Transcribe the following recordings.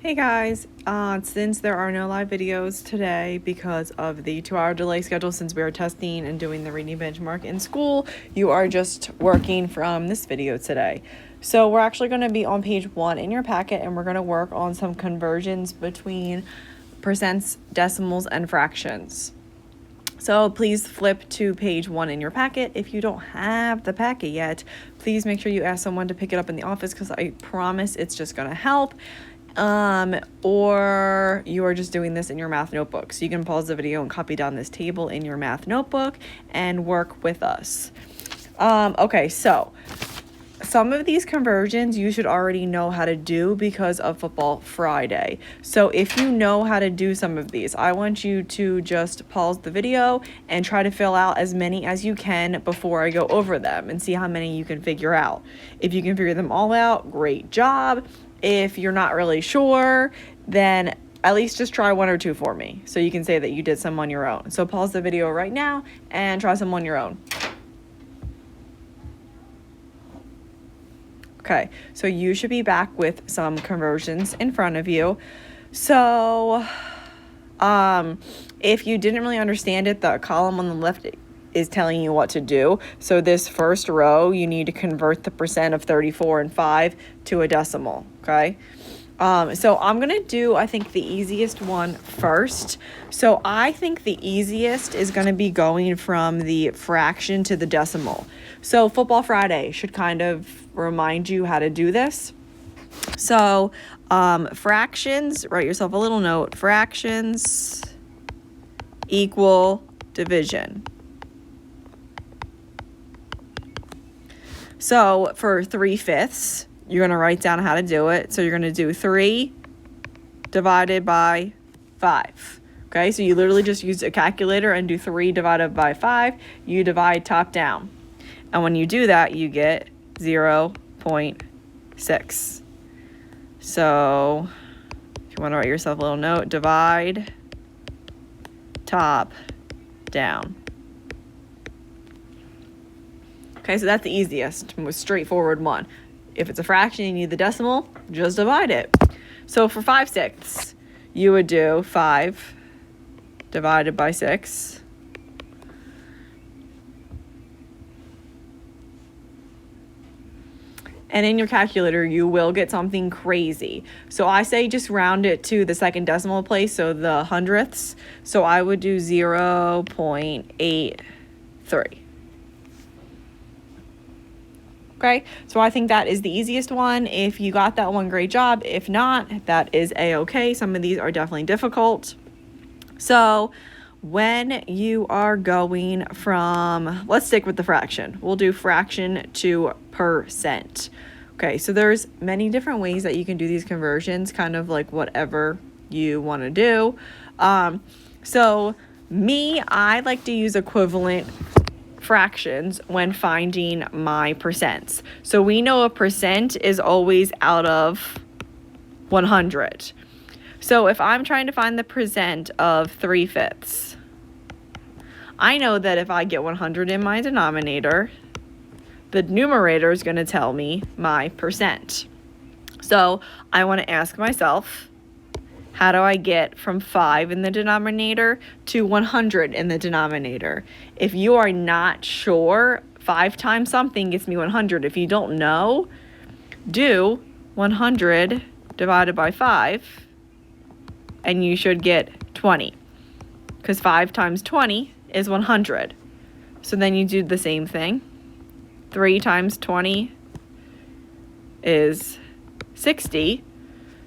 Hey guys, since there are no live videos today because of the 2-hour delay schedule, since we are testing and doing the reading benchmark in school, you are just working from this video today. So we're actually going to be on page 1 in your packet, and we're going to work on some conversions between percents, decimals, and fractions. So please flip to page 1 in your packet. If you don't have the packet yet, please make sure you ask someone to pick it up in the office, because I promise it's just going to help. Or you are just doing this in your math notebook. So you can pause the video and copy down this table in your math notebook and work with us. Okay, so some of these conversions you should already know how to do because of Football Friday. So if you know how to do some of these, I want you to just pause the video and try to fill out as many as you can before I go over them and see how many you can figure out. If you can figure them all out, great job. If you're not really sure, then at least just try 1 or 2 for me so you can say that you did some on your own. So pause the video right now and try some on your own. Okay, so you should be back with some conversions in front of you. So if you didn't really understand it, the column on the left is telling you what to do. So this first row, you need to convert the percent of 34 and 5 to a decimal, okay? So I'm going to do, I think, the easiest one first. So I think the easiest is going to be going from the fraction to the decimal. So Football Friday should kind of remind you how to do this. So fractions, write yourself a little note, fractions equal division. So for 3/5, you're going to write down how to do it. So you're going to do 3 divided by 5. Okay, so you literally just use a calculator and do 3 divided by 5. You divide top down. And when you do that, you get 0.6. So if you want to write yourself a little note, divide top down. Okay, so that's the easiest, most straightforward one. If it's a fraction and you need the decimal, just divide it. So for 5/6, you would do 5 divided by 6. And in your calculator, you will get something crazy. So I say just round it to the second decimal place, so the hundredths. So I would do 0.83. Okay, so I think that is the easiest one. If you got that one, great job. If not, that is a-okay. Some of these are definitely difficult. So when you are going from, let's stick with the fraction. We'll do fraction to percent. Okay, so there's many different ways that you can do these conversions, kind of like whatever you want to do. So I like to use equivalent fractions when finding my percents. So we know a percent is always out of 100. So if I'm trying to find the percent of 3/5, I know that if I get 100 in my denominator, the numerator is going to tell me my percent. So I want to ask myself, how do I get from 5 in the denominator to 100 in the denominator? If you are not sure, 5 times something gets me 100. If you don't know, do 100 divided by 5, and you should get 20. Because 5 times 20 is 100. So then you do the same thing. 3 times 20 is 60.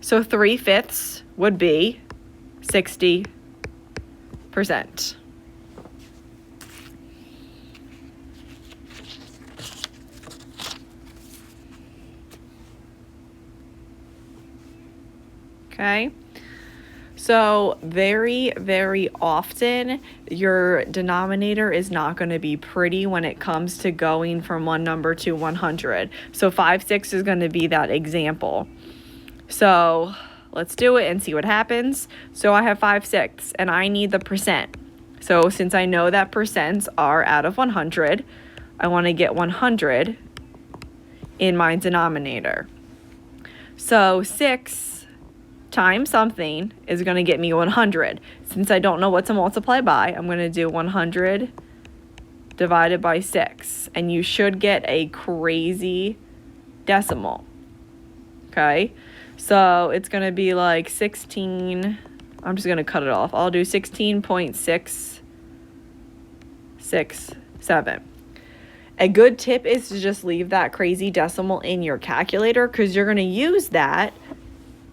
So 3/5 would be 60%. Okay. So very, very often your denominator is not going to be pretty when it comes to going from one number to 100. So 5/6 is going to be that example. So let's do it and see what happens. So I have 5/6 and I need the percent. So since I know that percents are out of 100, I want to get 100 in my denominator. So 6 times something is going to get me 100. Since I don't know what to multiply by, I'm going to do 100 divided by 6. And you should get a crazy decimal. Okay? So it's going to be like 16. I'm just going to cut it off. I'll do 16.667. A good tip is to just leave that crazy decimal in your calculator because you're going to use that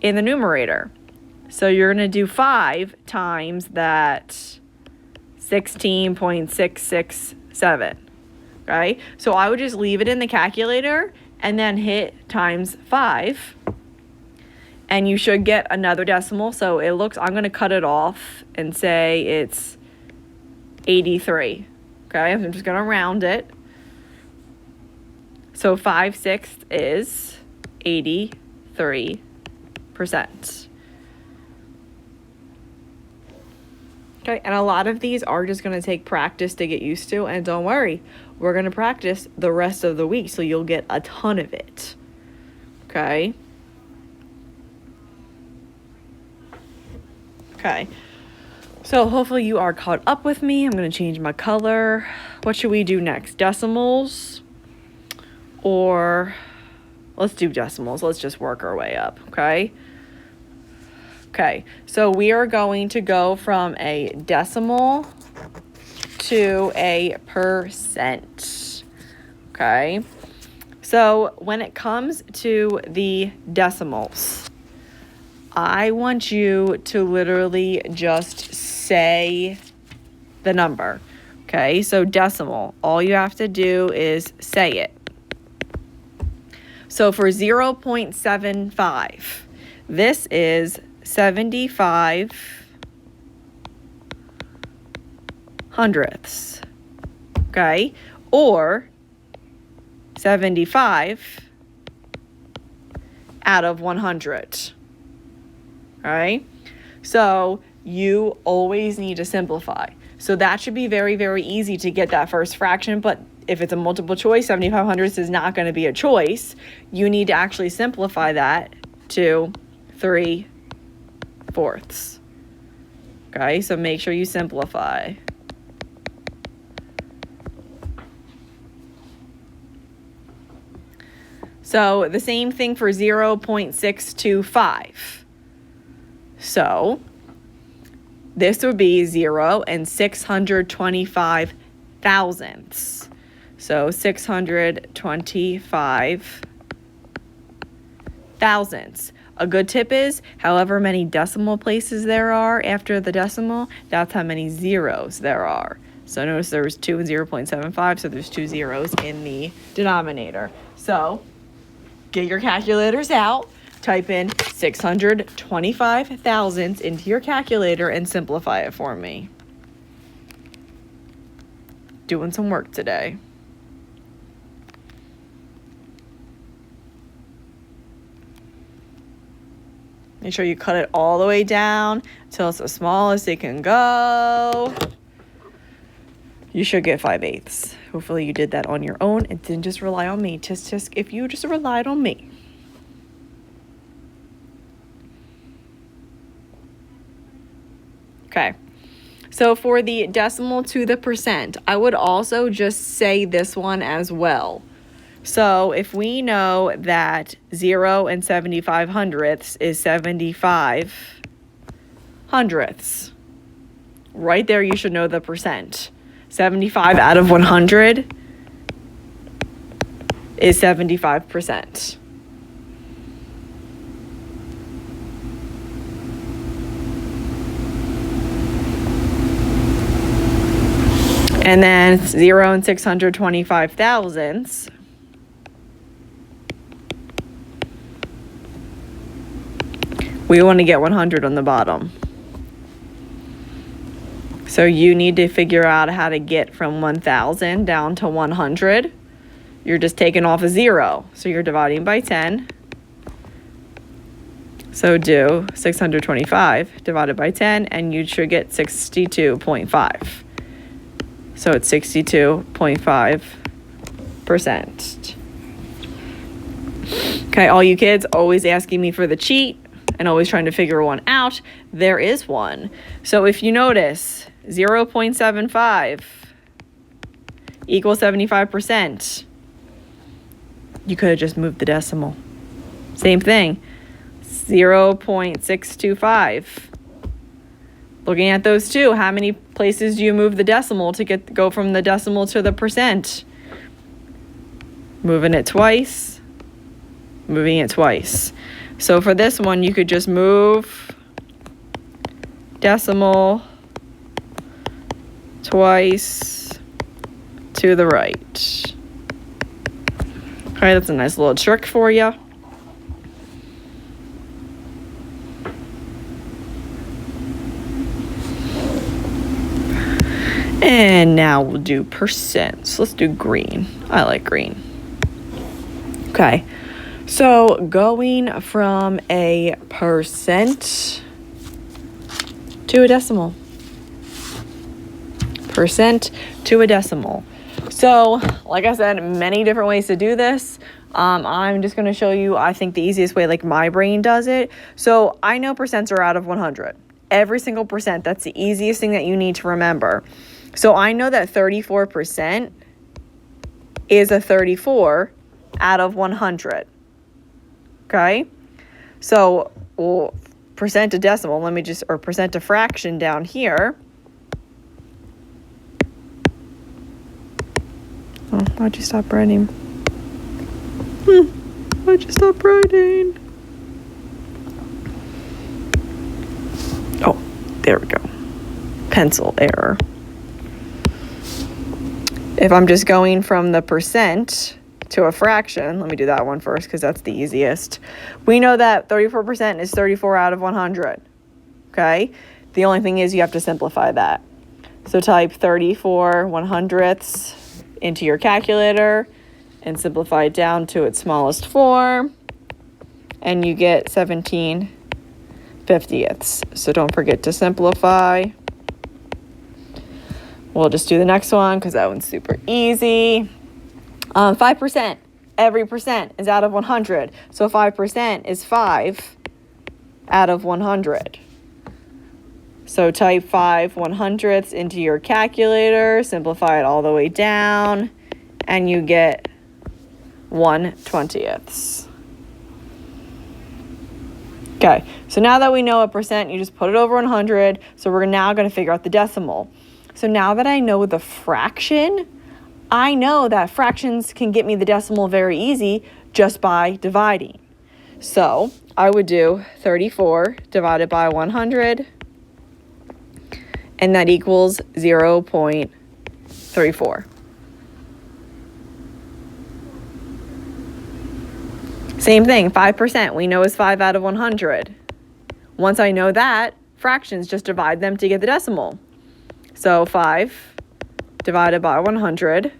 in the numerator. So you're going to do 5 times that 16.667. Okay? So I would just leave it in the calculator and then hit times 5. And you should get another decimal. So it looks, I'm going to cut it off and say it's 83. Okay? I'm just going to round it. So 5/6 is 83%. Okay, and a lot of these are just going to take practice to get used to, and don't worry, we're going to practice the rest of the week, so you'll get a ton of it. Okay? Okay. So hopefully you are caught up with me. I'm going to change my color. What should we do next? Decimals? Or let's do decimals. Let's just work our way up, okay? Okay, so we are going to go from a decimal to a percent, okay? So when it comes to the decimals, I want you to literally just say the number, okay? So decimal, all you have to do is say it. So for 0.75, this is 75 hundredths, okay? Or 75 out of 100, all right? So you always need to simplify. So that should be very, very easy to get that first fraction, but if it's a multiple choice, 75 hundredths is not going to be a choice. You need to actually simplify that to 3/4. Okay, so make sure you simplify. So the same thing for 0.625. So this would be 0 and 625 thousandths. So 625 thousandths. A good tip is, however many decimal places there are after the decimal, that's how many zeros there are. So notice there was 2 and 0.75, so there's 2 zeros in the denominator. So get your calculators out, type in 625 thousandths into your calculator and simplify it for me. Doing some work today. Make sure you cut it all the way down until it's as small as it can go. You should get 5/8. Hopefully you did that on your own and didn't just rely on me. Just if you just relied on me. Okay. So for the decimal to the percent, I would also just say this one as well. So if we know that 0 and 75 hundredths is 75 hundredths, right there you should know the percent. 75 out of 100 is 75%. And then 0 and 625 thousandths. We want to get 100 on the bottom. So you need to figure out how to get from 1,000 down to 100. You're just taking off a 0. So you're dividing by 10. So do 625 divided by 10, and you should get 62.5. So it's 62.5%. Okay, all you kids always asking me for the cheat. and always trying to figure one out, there is one. So if you notice, 0.75 equals 75%. You could have just moved the decimal. Same thing, 0.625. Looking at those two, how many places do you move the decimal to go from the decimal to the percent? Moving it twice, moving it twice. So for this one, you could just move decimal twice to the right. Okay, that's a nice little trick for you. And now we'll do percents. Let's do green. I like green. Okay, so going from a percent to a decimal. Percent to a decimal. So, like I said, many different ways to do this. I'm just going to show you, I think, the easiest way, like my brain does it. So I know percents are out of 100. Every single percent. That's the easiest thing that you need to remember. So I know that 34% is a 34 out of 100. Okay? So, well, percent to decimal, or percent to fraction down here. Oh, why'd you stop writing? Why'd you stop writing? Oh, there we go. Pencil error. If I'm just going from the percent to a fraction, let me do that one first because that's the easiest. We know that 34% is 34 out of 100. Okay? The only thing is you have to simplify that. So type 34 100ths into your calculator and simplify it down to its smallest form. And you get 17 50ths. So don't forget to simplify. We'll just do the next one because that one's super easy. 5%. Every percent is out of 100. So 5% is 5 out of 100. So type 5 100ths into your calculator. Simplify it all the way down. And you get 1/20. Okay, so now that we know a percent, you just put it over 100. So we're now going to figure out the decimal. So now that I know the fraction, I know that fractions can get me the decimal very easy just by dividing. So I would do 34 divided by 100, and that equals 0.34. Same thing, 5% we know is 5 out of 100. Once I know that, fractions, just divide them to get the decimal. So 5 divided by 100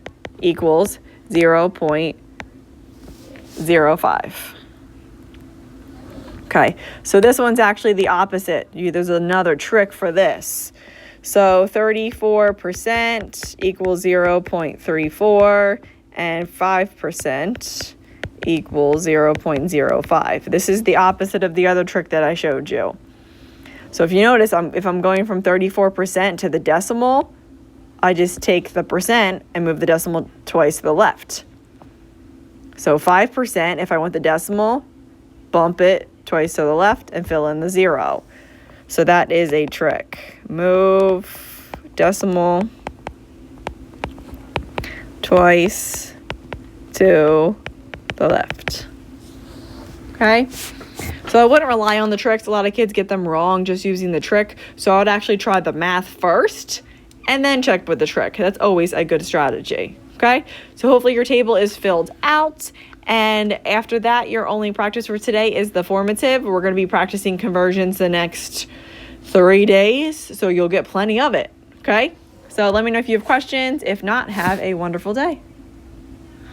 equals 0.05. Okay, so this one's actually the opposite. There's another trick for this. So 34% equals 0.34 and 5% equals 0.05. This is the opposite of the other trick that I showed you. So if you notice, if I'm going from 34% to the decimal, I just take the percent and move the decimal twice to the left. So 5%, if I want the decimal, bump it twice to the left and fill in the 0. So that is a trick. Move decimal twice to the left. Okay? So I wouldn't rely on the tricks. A lot of kids get them wrong just using the trick. So I would actually try the math first and then check with the trick. That's always a good strategy. Okay? So hopefully your table is filled out. And after that, your only practice for today is the formative. We're going to be practicing conversions the next 3 days. So you'll get plenty of it. Okay? So let me know if you have questions. If not, have a wonderful day.